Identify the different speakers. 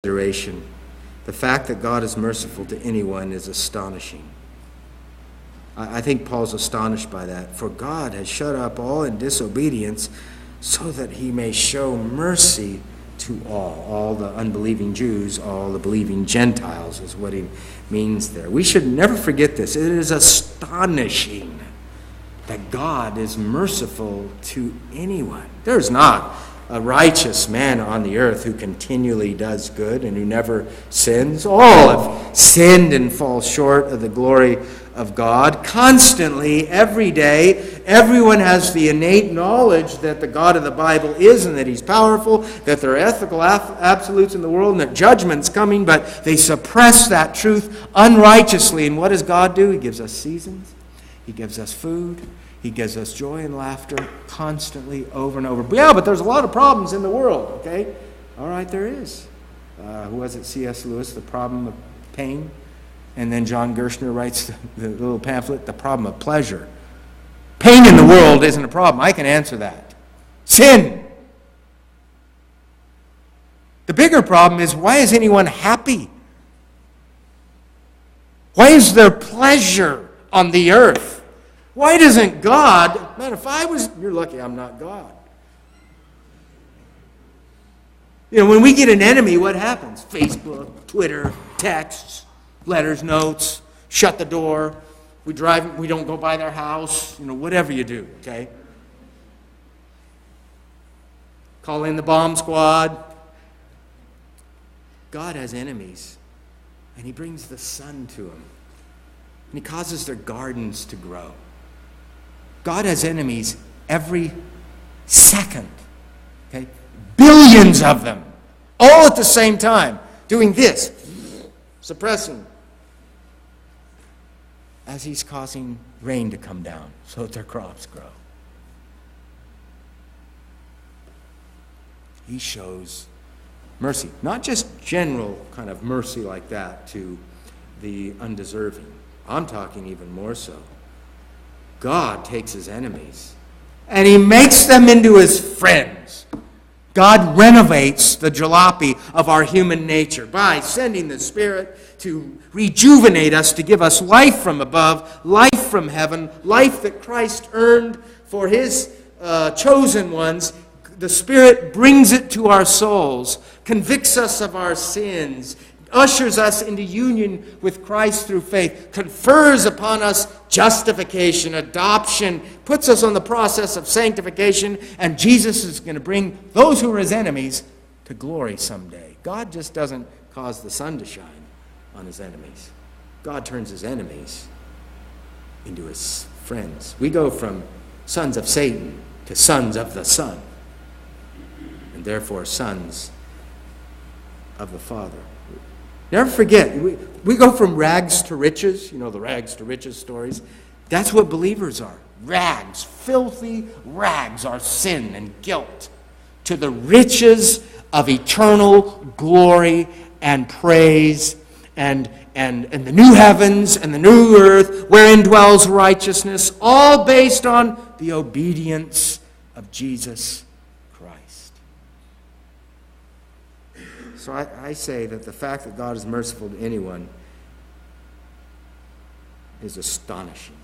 Speaker 1: consideration. The fact that God is merciful to anyone is astonishing. I think Paul's astonished by that. For God has shut up all in disobedience so that he may show mercy to all the unbelieving Jews, all the believing Gentiles is what he means there. We should never forget this. It is astonishing that God is merciful to anyone. There's not a righteous man on the earth who continually does good and who never sins. All have sinned and fall short of the glory of God. Constantly, every day, everyone has the innate knowledge that the God of the Bible is and that he's powerful, that there are ethical absolutes in the world and that judgment's coming, but they suppress that truth unrighteously. And what does God do? He gives us seasons. He gives us food. He gives us joy and laughter constantly over and over. Yeah, but there's a lot of problems in the world, okay? All right, there is. Who was it? C.S. Lewis, The Problem of Pain. And then John Gershner writes the little pamphlet, The Problem of Pleasure. Pain in the world isn't a problem. I can answer that. Sin. The bigger problem is, why is anyone happy? Why is there pleasure on the earth? Why doesn't God, man, if I was, you're lucky I'm not God. You know, when we get an enemy, what happens? Facebook, Twitter, texts, letters, notes, shut the door, we don't go by their house, whatever you do, okay? Call in the bomb squad. God has enemies, and he brings the sun to them, and he causes their gardens to grow. God has enemies every second, okay? Billions of them, all at the same time, doing this, suppressing, as he's causing rain to come down so that their crops grow. He shows mercy, not just general kind of mercy like that to the undeserving. I'm talking even more so. God takes his enemies and he makes them into his friends. God renovates the jalopy of our human nature by sending the Spirit to rejuvenate us, to give us life from above, life from heaven, life that Christ earned for his chosen ones. The Spirit brings it to our souls, convicts us of our sins, ushers us into union with Christ through faith, confers upon us justification, adoption, puts us on the process of sanctification, and Jesus is going to bring those who are his enemies to glory someday. God just doesn't cause the sun to shine on his enemies. God turns his enemies into his friends. We go from sons of Satan to sons of the Son, and therefore sons of the Father. Never forget, we go from rags to riches, the rags to riches stories. That's what believers are. Rags, filthy rags are sin and guilt, to the riches of eternal glory and praise and the new heavens and the new earth wherein dwells righteousness, all based on the obedience of Jesus Christ. So I say that the fact that God is merciful to anyone is astonishing.